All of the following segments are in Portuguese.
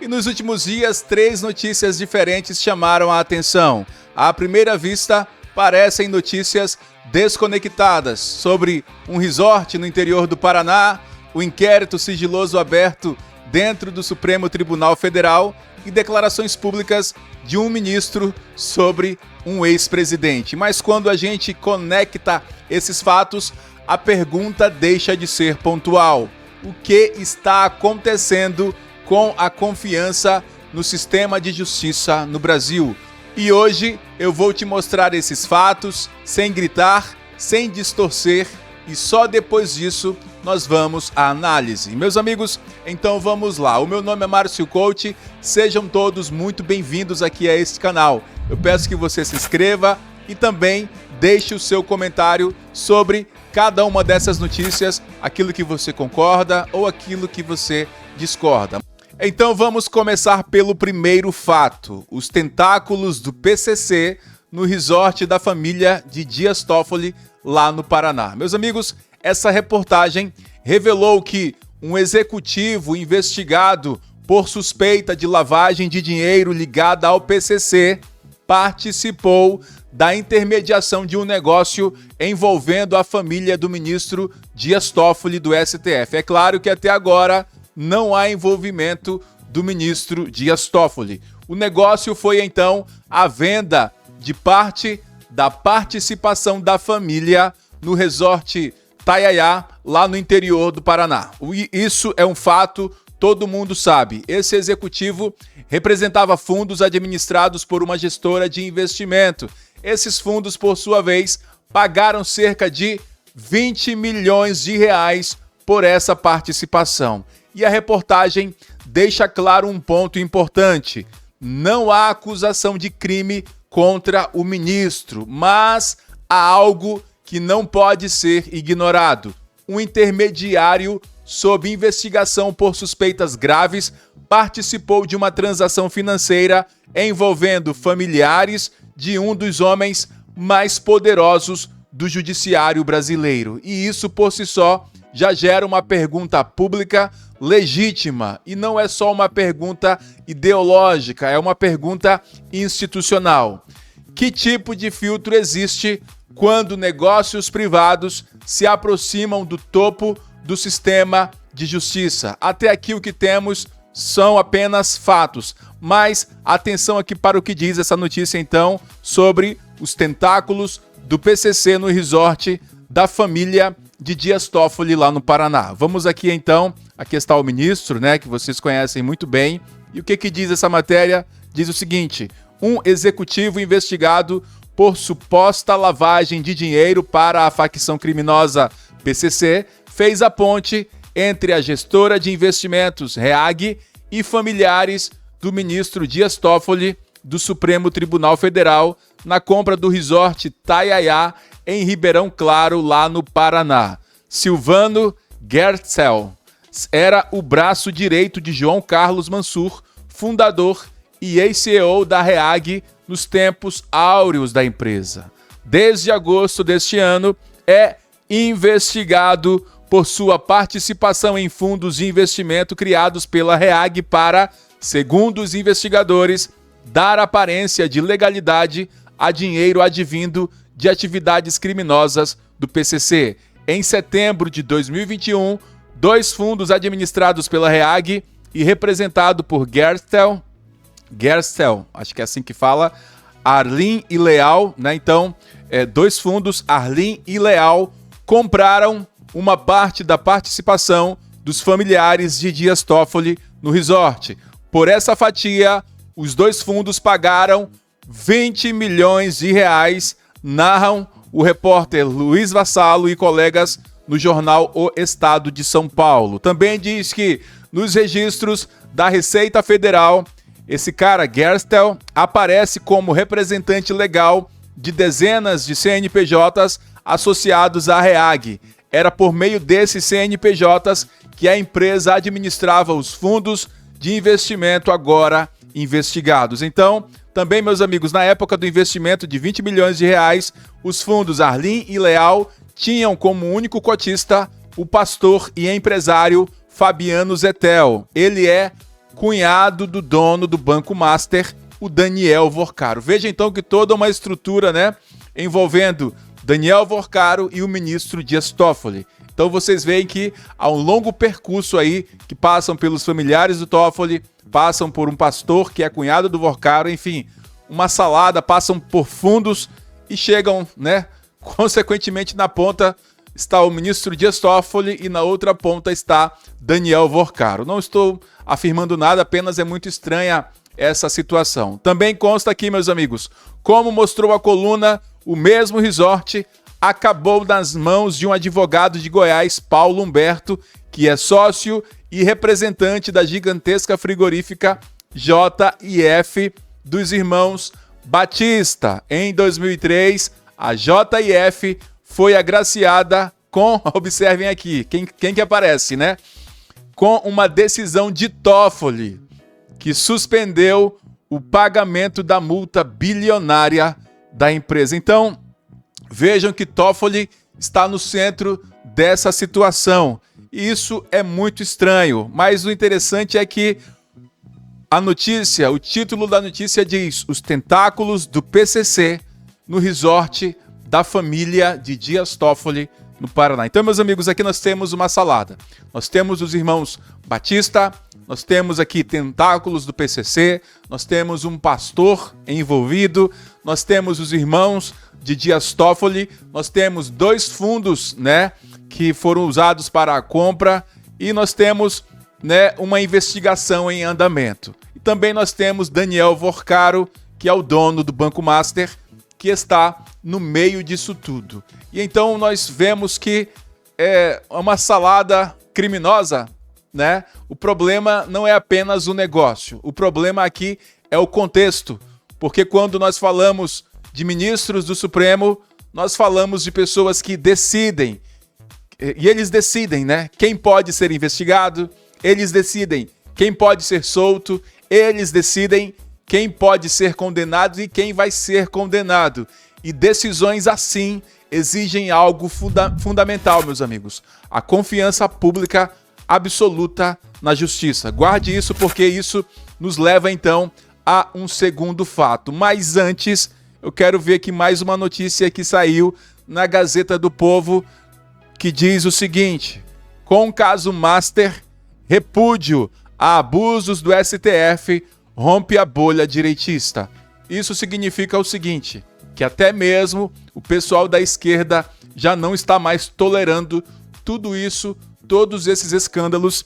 E nos últimos dias, 3 notícias diferentes chamaram a atenção. À primeira vista, parecem notícias desconectadas sobre um resort no interior do Paraná, o inquérito sigiloso aberto dentro do Supremo Tribunal Federal e declarações públicas de um ministro sobre um ex-presidente. Mas quando a gente conecta esses fatos, a pergunta deixa de ser pontual. O que está acontecendo com a confiança no sistema de justiça no Brasil? E hoje eu vou te mostrar esses fatos sem gritar, sem distorcer, e só depois disso nós vamos à análise. Meus amigos, então vamos lá. O meu nome é Márcio Coach, sejam todos muito bem-vindos aqui a este canal. Eu peço que você se inscreva e também deixe o seu comentário sobre cada uma dessas notícias, aquilo que você concorda ou aquilo que você discorda. Então vamos começar pelo primeiro fato: os tentáculos do PCC no resort da família de Dias Toffoli, lá no Paraná. Meus amigos, essa reportagem revelou que um executivo investigado por suspeita de lavagem de dinheiro ligada ao PCC participou da intermediação de um negócio envolvendo a família do ministro Dias Toffoli do STF. É claro que até agora não há envolvimento do ministro Dias Toffoli. O negócio foi então a venda de parte da participação da família no resort Taiaiá, lá no interior do Paraná. Isso é um fato, todo mundo sabe. Esse executivo representava fundos administrados por uma gestora de investimento. Esses fundos, por sua vez, pagaram cerca de 20 milhões de reais por essa participação. E a reportagem deixa claro um ponto importante: não há acusação de crime contra o ministro, mas há algo que não pode ser ignorado. Um intermediário sob investigação por suspeitas graves participou de uma transação financeira envolvendo familiares de um dos homens mais poderosos do judiciário brasileiro. E isso por si só já gera uma pergunta pública legítima, e não é só uma pergunta ideológica, é uma pergunta institucional. Que tipo de filtro existe quando negócios privados se aproximam do topo do sistema de justiça? Até aqui o que temos são apenas fatos, mas atenção aqui para o que diz essa notícia então sobre os tentáculos do PCC no resort da família de Dias Toffoli lá no Paraná. Vamos aqui então, aqui está o ministro, né, que vocês conhecem muito bem. E o que diz essa matéria? Diz o seguinte: um executivo investigado por suposta lavagem de dinheiro para a facção criminosa PCC fez a ponte entre a gestora de investimentos REAG e familiares do ministro Dias Toffoli do Supremo Tribunal Federal na compra do resort Taiaiá em Ribeirão Claro, lá no Paraná. Silvano Gertzel era o braço direito de João Carlos Mansur, fundador e ex-CEO da REAG nos tempos áureos da empresa. Desde agosto deste ano, é investigado por sua participação em fundos de investimento criados pela REAG para, segundo os investigadores, dar aparência de legalidade a dinheiro advindo de atividades criminosas do PCC. Em setembro de 2021, 2 fundos administrados pela REAG e representado por Gertzel, acho que é assim que fala, Arlim e Leal, né? Então, 2 fundos, Arlim e Leal, compraram uma parte da participação dos familiares de Dias Toffoli no resort. Por essa fatia, os 2 fundos pagaram 20 milhões de reais, narram o repórter Luiz Vassalo e colegas no jornal O Estado de São Paulo. Também diz que nos registros da Receita Federal, esse cara, Gertzel, aparece como representante legal de dezenas de CNPJs associados à REAG. Era por meio desses CNPJs que a empresa administrava os fundos de investimento agora investigados. Então, também, meus amigos, na época do investimento de 20 milhões de reais, os fundos Arlim e Leal tinham como único cotista o pastor e empresário Fabiano Zettel. Ele é cunhado do dono do Banco Master, o Daniel Vorcaro. Veja então que toda uma estrutura, né, envolvendo Daniel Vorcaro e o ministro Dias Toffoli. Então vocês veem que há um longo percurso aí, que passam pelos familiares do Toffoli, passam por um pastor que é cunhado do Vorcaro, enfim, uma salada, passam por fundos e chegam, né, consequentemente na ponta está o ministro Dias Toffoli e na outra ponta está Daniel Vorcaro. Não estou afirmando nada, apenas é muito estranha essa situação. Também consta aqui, meus amigos, como mostrou a coluna, o mesmo resort acabou nas mãos de um advogado de Goiás, Paulo Humberto, que é sócio e representante da gigantesca frigorífica JF dos irmãos Batista. Em 2003, a JF foi agraciada com, observem aqui, quem que aparece, né? Com uma decisão de Toffoli, que suspendeu o pagamento da multa bilionária da empresa. Então, vejam que Toffoli está no centro dessa situação. Isso é muito estranho, mas o interessante é que a notícia, o título da notícia diz: os tentáculos do PCC no resort da família de Dias Toffoli no Paraná. Então, meus amigos, aqui nós temos uma salada. Nós temos os irmãos Batista, nós temos aqui tentáculos do PCC, nós temos um pastor envolvido, nós temos os irmãos de Dias Toffoli, nós temos 2 fundos, né, que foram usados para a compra e nós temos, né, uma investigação em andamento. E também nós temos Daniel Vorcaro, que é o dono do Banco Master, que está no meio disso tudo. E então nós vemos que é uma salada criminosa, né? O problema não é apenas o negócio, o problema aqui é o contexto, porque quando nós falamos de ministros do Supremo, nós falamos de pessoas que decidem, e eles decidem, né? Quem pode ser investigado, eles decidem quem pode ser solto, eles decidem quem pode ser condenado e quem vai ser condenado. E decisões assim exigem algo fundamental, meus amigos: a confiança pública absoluta na justiça. Guarde isso, porque isso nos leva então a um segundo fato. Mas antes, eu quero ver aqui mais uma notícia que saiu na Gazeta do Povo, que diz o seguinte: com o caso Master, repúdio a abusos do STF rompe a bolha direitista. Isso significa o seguinte, que até mesmo o pessoal da esquerda já não está mais tolerando tudo isso, todos esses escândalos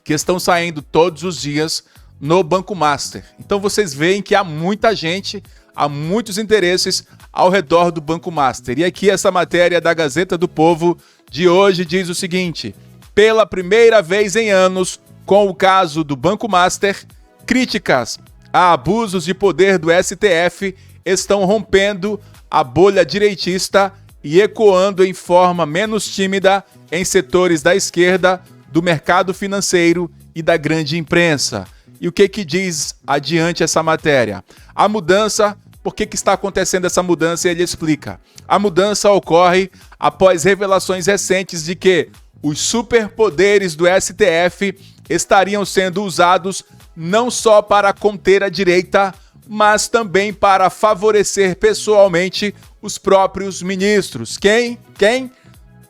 que estão saindo todos os dias no Banco Master. Então vocês veem que há muita gente, há muitos interesses ao redor do Banco Master. E aqui essa matéria da Gazeta do Povo de hoje diz o seguinte: pela primeira vez em anos, com o caso do Banco Master, críticas a abusos de poder do STF estão rompendo a bolha direitista e ecoando em forma menos tímida em setores da esquerda, do mercado financeiro e da grande imprensa. E o que diz adiante essa matéria? A mudança, por que está acontecendo essa mudança? Ele explica. A mudança ocorre após revelações recentes de que os superpoderes do STF estariam sendo usados não só para conter a direita, mas também para favorecer pessoalmente os próprios ministros. Quem?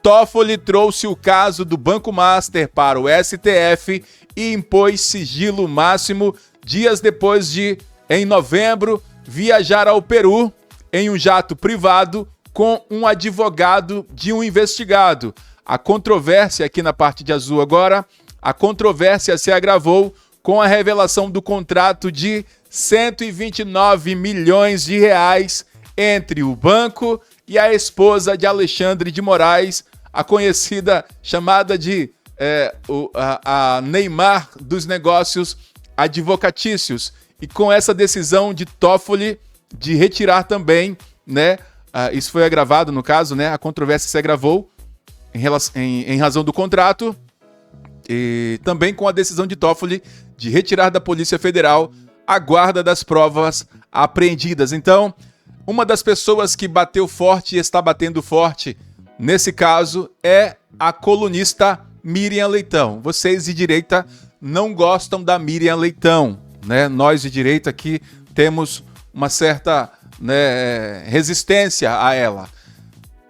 Toffoli trouxe o caso do Banco Master para o STF e impôs sigilo máximo dias depois de, em novembro, viajar ao Peru em um jato privado com um advogado de um investigado. A controvérsia, aqui na parte de azul agora, a controvérsia se agravou com a revelação do contrato de 129 milhões de reais entre o banco e a esposa de Alexandre de Moraes, a conhecida, chamada de a Neymar dos negócios advocatícios. E com essa decisão de Toffoli de retirar também, né, isso foi agravado no caso, né, a controvérsia se agravou em razão do contrato, e também com a decisão de Toffoli de retirar da Polícia Federal a guarda das provas apreendidas. Então, uma das pessoas que bateu forte e está batendo forte nesse caso é a colunista Miriam Leitão. Vocês de direita não gostam da Miriam Leitão, né? Nós de direita aqui temos uma certa, né, resistência a ela.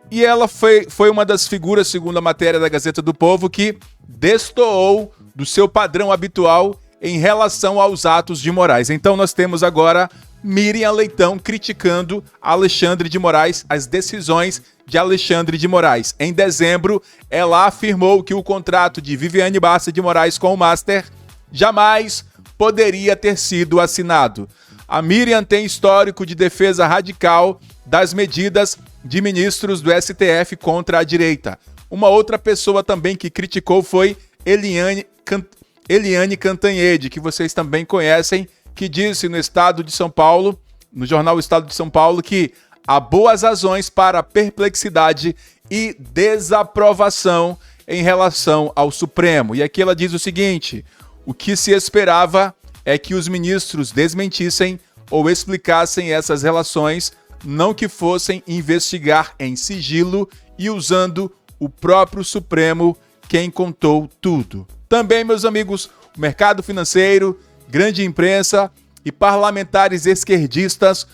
E ela foi uma das figuras, segundo a matéria da Gazeta do Povo, que destoou do seu padrão habitual em relação aos atos de Moraes. Então nós temos agora Miriam Leitão criticando Alexandre de Moraes, as decisões de Alexandre de Moraes. Em dezembro, ela afirmou que o contrato de Viviane Bassa de Moraes com o Master jamais poderia ter sido assinado. A Miriam tem histórico de defesa radical das medidas de ministros do STF contra a direita. Uma outra pessoa também que criticou foi Eliane Cantanhede, que vocês também conhecem, que disse no Estado de São Paulo, no jornal Estado de São Paulo, que há boas razões para perplexidade e desaprovação em relação ao Supremo. E aqui ela diz o seguinte: o que se esperava é que os ministros desmentissem ou explicassem essas relações, não que fossem investigar em sigilo e usando o próprio Supremo quem contou tudo. Também, meus amigos, o mercado financeiro, grande imprensa e parlamentares esquerdistas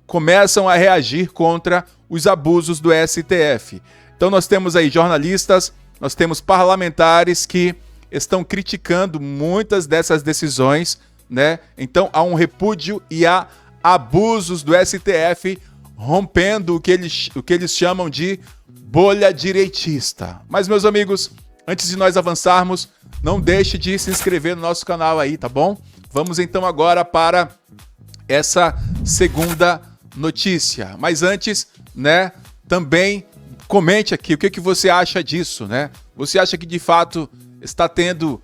começam a reagir contra os abusos do STF. Então nós temos aí jornalistas, nós temos parlamentares que estão criticando muitas dessas decisões, né? Então há um repúdio e há abusos do STF rompendo o que eles chamam de bolha direitista. Mas, meus amigos, antes de nós avançarmos, não deixe de se inscrever no nosso canal aí, tá bom? Vamos então agora para essa segunda notícia. Mas antes, né, também comente aqui o que você acha disso, né? Você acha que de fato está tendo...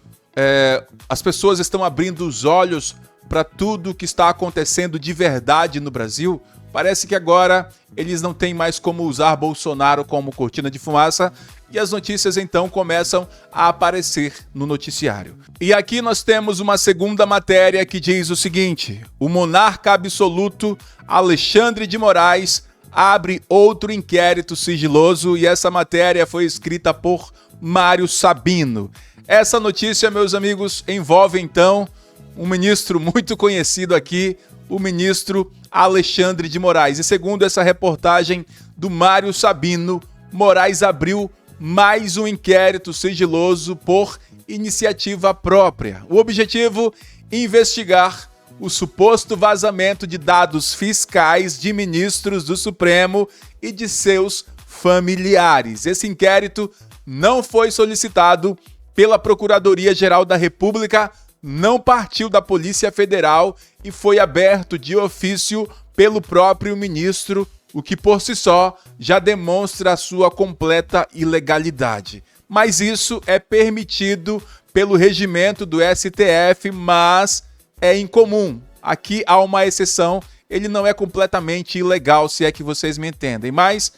as pessoas estão abrindo os olhos para tudo o que está acontecendo de verdade no Brasil? Parece que agora eles não têm mais como usar Bolsonaro como cortina de fumaça e as notícias então começam a aparecer no noticiário. E aqui nós temos uma segunda matéria que diz o seguinte: o monarca absoluto Alexandre de Moraes abre outro inquérito sigiloso, e essa matéria foi escrita por Mário Sabino. Essa notícia, meus amigos, envolve então um ministro muito conhecido aqui, o ministro Alexandre de Moraes. E segundo essa reportagem do Mário Sabino, Moraes abriu mais um inquérito sigiloso por iniciativa própria. O objetivo: investigar o suposto vazamento de dados fiscais de ministros do Supremo e de seus familiares. Esse inquérito não foi solicitado pela Procuradoria-Geral da República, não partiu da Polícia Federal e foi aberto de ofício pelo próprio ministro, o que por si só já demonstra a sua completa ilegalidade. Mas isso é permitido pelo regimento do STF, mas é incomum. Aqui há uma exceção, ele não é completamente ilegal, se é que vocês me entendem, mas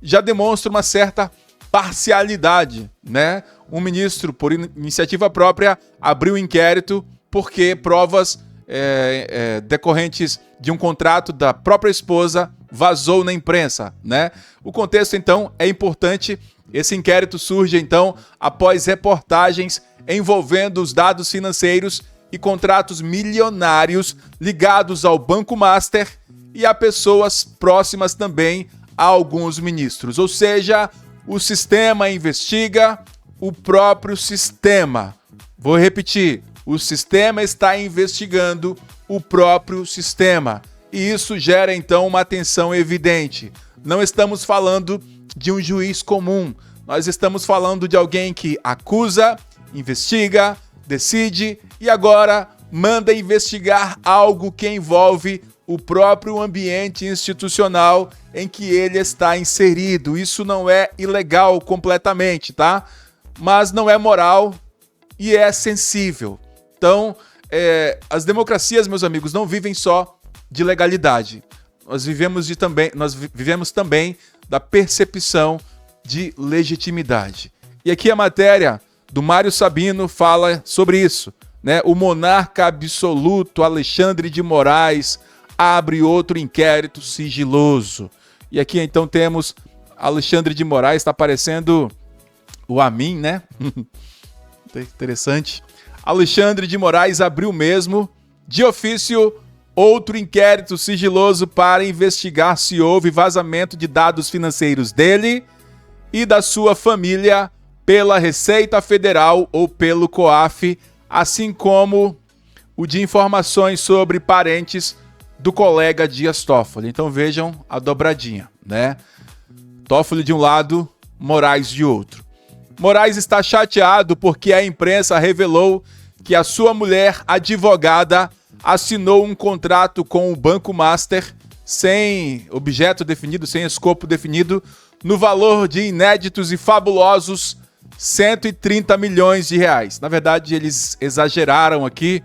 já demonstra uma certa parcialidade, né? Um ministro, por iniciativa própria, abriu um inquérito porque provas decorrentes de um contrato da própria esposa vazou na imprensa, né? O contexto, então, é importante. Esse inquérito surge, então, após reportagens envolvendo os dados financeiros e contratos milionários ligados ao Banco Master e a pessoas próximas também a alguns ministros. Ou seja, o sistema investiga o próprio sistema. Vou repetir, o sistema está investigando o próprio sistema. E isso gera, então, uma tensão evidente. Não estamos falando de um juiz comum. Nós estamos falando de alguém que acusa, investiga, decide e agora manda investigar algo que envolve o próprio ambiente institucional em que ele está inserido. Isso não é ilegal completamente, tá? Mas não é moral e é sensível. Então, as democracias, meus amigos, não vivem só de legalidade. Nós vivemos também da percepção de legitimidade. E aqui a matéria do Mário Sabino fala sobre isso, né? O monarca absoluto Alexandre de Moraes abre outro inquérito sigiloso. E aqui então temos Alexandre de Moraes, está aparecendo o Amin, né? Interessante. Alexandre de Moraes abriu mesmo, de ofício, outro inquérito sigiloso para investigar se houve vazamento de dados financeiros dele e da sua família pela Receita Federal ou pelo COAF, assim como o de informações sobre parentes do colega Dias Toffoli. Então vejam a dobradinha, né? Toffoli de um lado, Moraes de outro. Moraes está chateado porque a imprensa revelou que a sua mulher advogada assinou um contrato com o Banco Master sem objeto definido, sem escopo definido, no valor de inéditos e fabulosos 130 milhões de reais. Na verdade, eles exageraram aqui,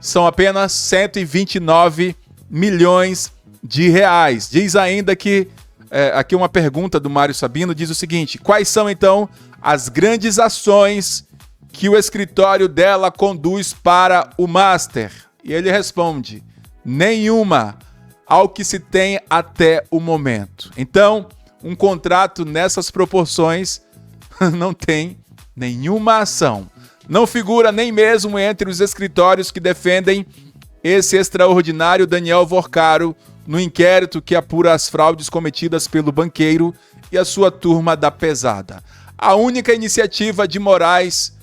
são apenas 129 milhões de reais. Diz ainda que, aqui uma pergunta do Mário Sabino, diz o seguinte: quais são então as grandes ações que o escritório dela conduz para o Master? E ele responde: nenhuma, ao que se tem até o momento. Então, um contrato nessas proporções não tem nenhuma ação. Não figura nem mesmo entre os escritórios que defendem esse extraordinário Daniel Vorcaro no inquérito que apura as fraudes cometidas pelo banqueiro e a sua turma da pesada. A única iniciativa de Moraes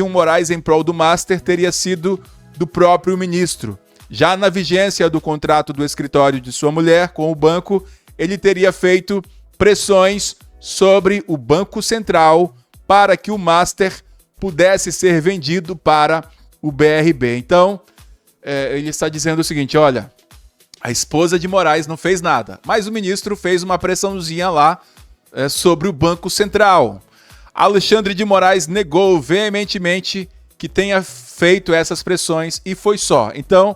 um Moraes em prol do Master teria sido do próprio ministro. Já na vigência do contrato do escritório de sua mulher com o banco, ele teria feito pressões sobre o Banco Central para que o Master pudesse ser vendido para o BRB. Então, ele está dizendo o seguinte: olha, a esposa de Moraes não fez nada, mas o ministro fez uma pressãozinha lá sobre o Banco Central. Alexandre de Moraes negou veementemente que tenha feito essas pressões e foi só. Então,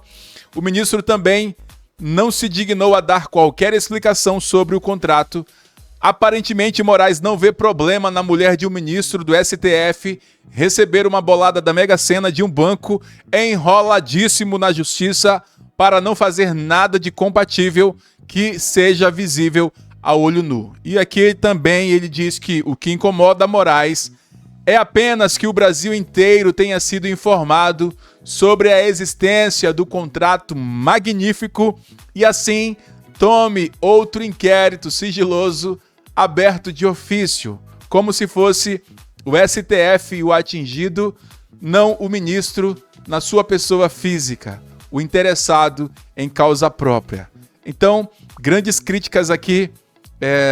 o ministro também não se dignou a dar qualquer explicação sobre o contrato. Aparentemente, Moraes não vê problema na mulher de um ministro do STF receber uma bolada da Mega Sena de um banco enroladíssimo na justiça para não fazer nada de compatível que seja visível a olho nu. E aqui também ele diz que o que incomoda Moraes é apenas que o Brasil inteiro tenha sido informado sobre a existência do contrato magnífico e assim tome outro inquérito sigiloso aberto de ofício, como se fosse o STF o atingido, não o ministro na sua pessoa física, o interessado em causa própria. Então, grandes críticas aqui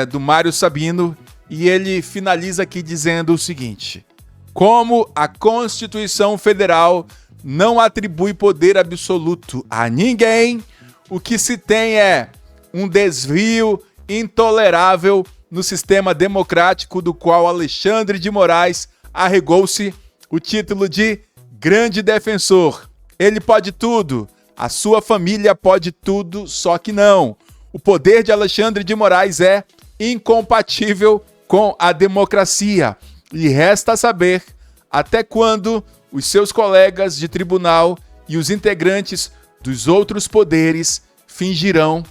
do Mário Sabino, e ele finaliza aqui dizendo o seguinte: como a Constituição Federal não atribui poder absoluto a ninguém, o que se tem é um desvio intolerável no sistema democrático do qual Alexandre de Moraes arregou-se o título de grande defensor. Ele pode tudo, a sua família pode tudo, só que não. O poder de Alexandre de Moraes é incompatível com a democracia. E resta saber até quando os seus colegas de tribunal e os integrantes dos outros poderes fingirão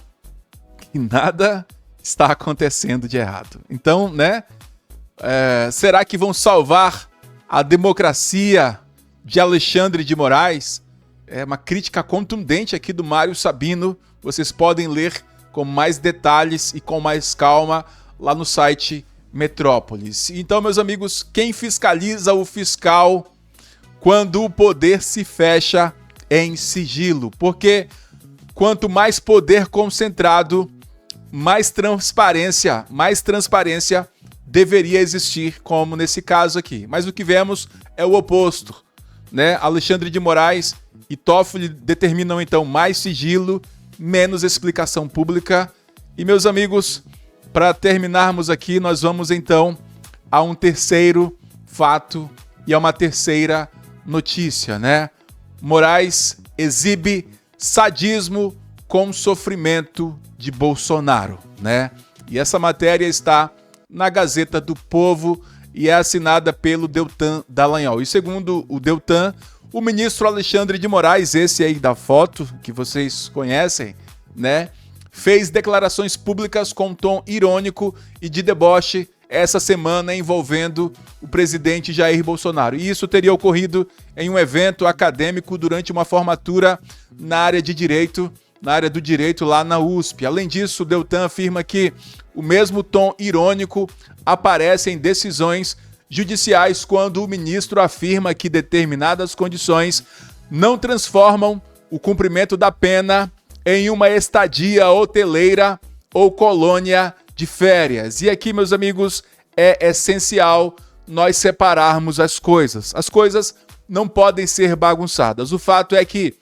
que nada está acontecendo de errado. Então, né? Será que vão salvar a democracia de Alexandre de Moraes? É uma crítica contundente aqui do Mário Sabino. Vocês podem ler com mais detalhes e com mais calma lá no site Metrópolis. Então, meus amigos, quem fiscaliza o fiscal quando o poder se fecha em sigilo? Porque quanto mais poder concentrado, mais transparência deveria existir, como nesse caso aqui. Mas o que vemos é o oposto, né? Alexandre de Moraes e Toffoli determinam então mais sigilo, menos explicação pública. E, meus amigos, para terminarmos aqui, nós vamos então a um terceiro fato e a uma terceira notícia, né? Moraes exibe sadismo com sofrimento de Bolsonaro, né? E essa matéria está na Gazeta do Povo e é assinada pelo Deltan Dallagnol. E segundo o Deltan, o ministro Alexandre de Moraes, esse aí da foto que vocês conhecem, né, fez declarações públicas com tom irônico e de deboche essa semana envolvendo o presidente Jair Bolsonaro. E isso teria ocorrido em um evento acadêmico durante uma formatura na área de direito, na área do direito lá na USP. Além disso, o Deltan afirma que o mesmo tom irônico aparece em decisões judiciais quando o ministro afirma que determinadas condições não transformam o cumprimento da pena em uma estadia hoteleira ou colônia de férias. E aqui, meus amigos, é essencial nós separarmos as coisas. As coisas não podem ser bagunçadas. O fato é que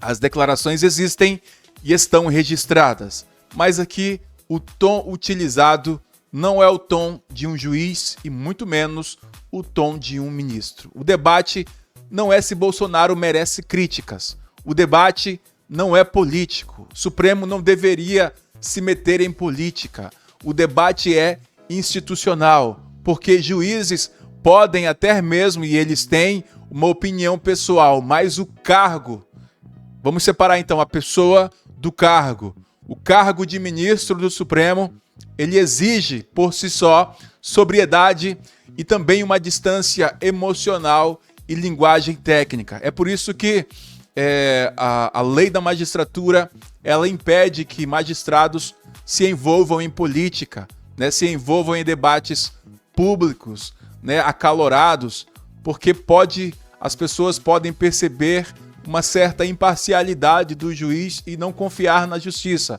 as declarações existem e estão registradas. Mas aqui o tom utilizado não é o tom de um juiz e muito menos o tom de um ministro. O debate não é se Bolsonaro merece críticas. O debate não é político. O Supremo não deveria se meter em política. O debate é institucional, porque juízes podem até mesmo, e eles têm, uma opinião pessoal, mas o cargo, vamos separar então a pessoa do cargo. O cargo de ministro do Supremo, ele exige por si só sobriedade e também uma distância emocional e linguagem técnica. É por isso que a lei da magistratura, ela impede que magistrados se envolvam em política, né, se envolvam em debates públicos, né, acalorados, porque as pessoas podem perceber uma certa imparcialidade do juiz e não confiar na justiça.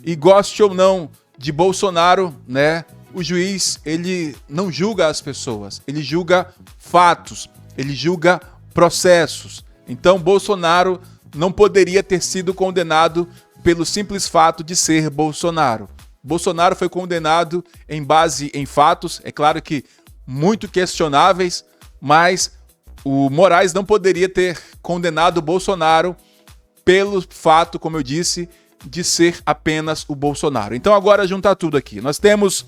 E goste ou não de Bolsonaro, né, o juiz, ele não julga as pessoas, ele julga fatos, ele julga processos. Então, Bolsonaro não poderia ter sido condenado pelo simples fato de ser Bolsonaro. Bolsonaro foi condenado em base em fatos, é claro que muito questionáveis, mas o Moraes não poderia ter condenado o Bolsonaro pelo fato, como eu disse, de ser apenas o Bolsonaro. Então agora juntar tudo aqui. Nós temos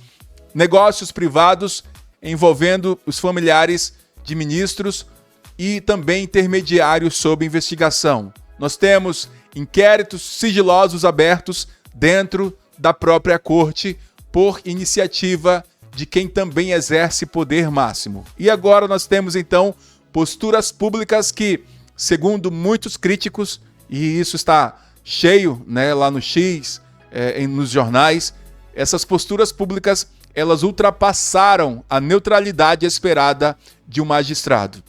negócios privados envolvendo os familiares de ministros e também intermediários sob investigação. Nós temos inquéritos sigilosos abertos dentro da própria corte por iniciativa de quem também exerce poder máximo. E agora nós temos então posturas públicas que, segundo muitos críticos, e isso está cheio, né, lá no X, nos jornais, essas posturas públicas, elas ultrapassaram a neutralidade esperada de um magistrado.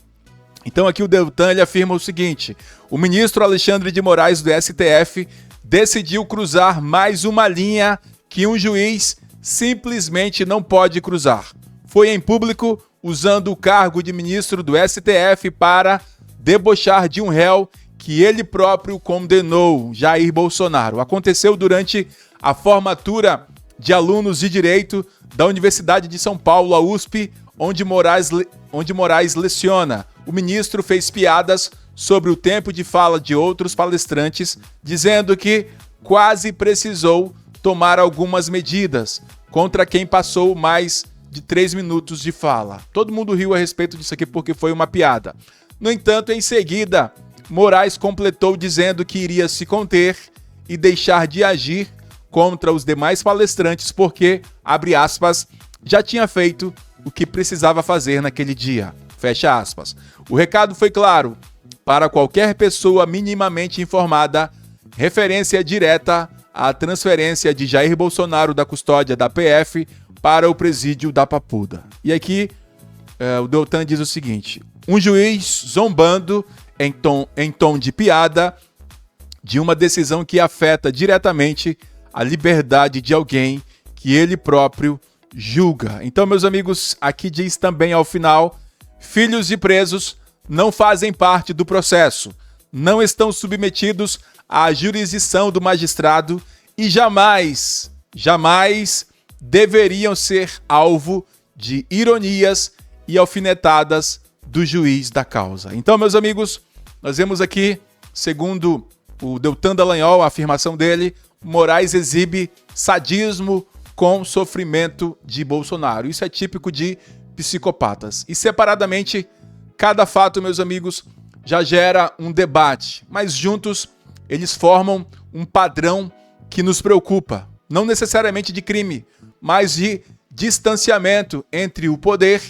Então aqui o Deltan ele afirma o seguinte: o ministro Alexandre de Moraes do STF decidiu cruzar mais uma linha que um juiz simplesmente não pode cruzar. Foi em público, usando o cargo de ministro do STF para debochar de um réu que ele próprio condenou, Jair Bolsonaro. Aconteceu durante a formatura de alunos de Direito da Universidade de São Paulo, a USP, onde Moraes leciona. O ministro fez piadas sobre o tempo de fala de outros palestrantes, dizendo que quase precisou tomar algumas medidas contra quem passou mais de 3 minutos de fala. Todo mundo riu a respeito disso aqui porque foi uma piada. No entanto, em seguida, Moraes completou dizendo que iria se conter e deixar de agir contra os demais palestrantes porque, abre aspas, já tinha feito o que precisava fazer naquele dia. Fecha aspas. O recado foi claro: para qualquer pessoa minimamente informada, referência direta à transferência de Jair Bolsonaro da custódia da PF para o presídio da Papuda. E aqui o Deltan diz o seguinte: um juiz zombando em tom de piada de uma decisão que afeta diretamente a liberdade de alguém que ele próprio julga. Então, meus amigos, aqui diz também ao final: filhos de presos não fazem parte do processo, não estão submetidos à jurisdição do magistrado e jamais deveriam ser alvo de ironias e alfinetadas do juiz da causa. Então, meus amigos, nós vemos aqui, segundo o Deltan Dallagnol, a afirmação dele, Moraes exibe sadismo com sofrimento de Bolsonaro. Isso é típico de psicopatas. E separadamente, cada fato, meus amigos, já gera um debate, mas juntos eles formam um padrão que nos preocupa, não necessariamente de crime, mas de distanciamento entre o poder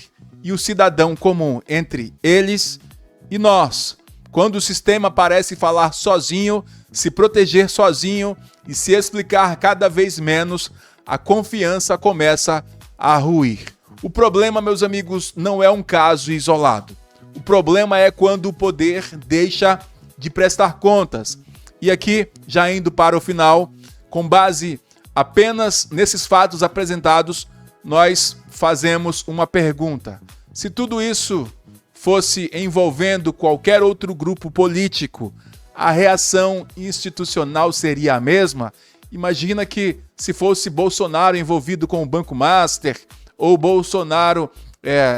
e o cidadão comum, entre eles e nós. Quando o sistema parece falar sozinho, se proteger sozinho e se explicar cada vez menos, a confiança começa a ruir. O problema, meus amigos, não é um caso isolado. O problema é quando o poder deixa de prestar contas. E aqui, já indo para o final, com base apenas nesses fatos apresentados, nós fazemos uma pergunta. Se tudo isso fosse envolvendo qualquer outro grupo político, a reação institucional seria a mesma? Imagina que se fosse Bolsonaro envolvido com o Banco Master, ou Bolsonaro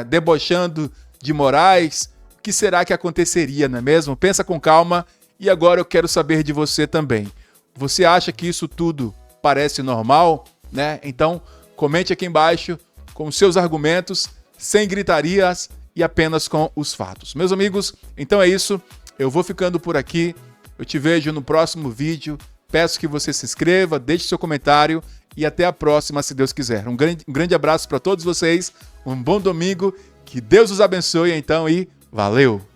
debochando de Moraes, o que será que aconteceria, não é mesmo? Pensa com calma e agora eu quero saber de você também. Você acha que isso tudo parece normal, né? Então, comente aqui embaixo com seus argumentos, sem gritarias e apenas com os fatos. Meus amigos, então é isso. Eu vou ficando por aqui. Eu te vejo no próximo vídeo. Peço que você se inscreva, deixe seu comentário e até a próxima, se Deus quiser. Um grande abraço para todos vocês, um bom domingo, que Deus os abençoe então e valeu!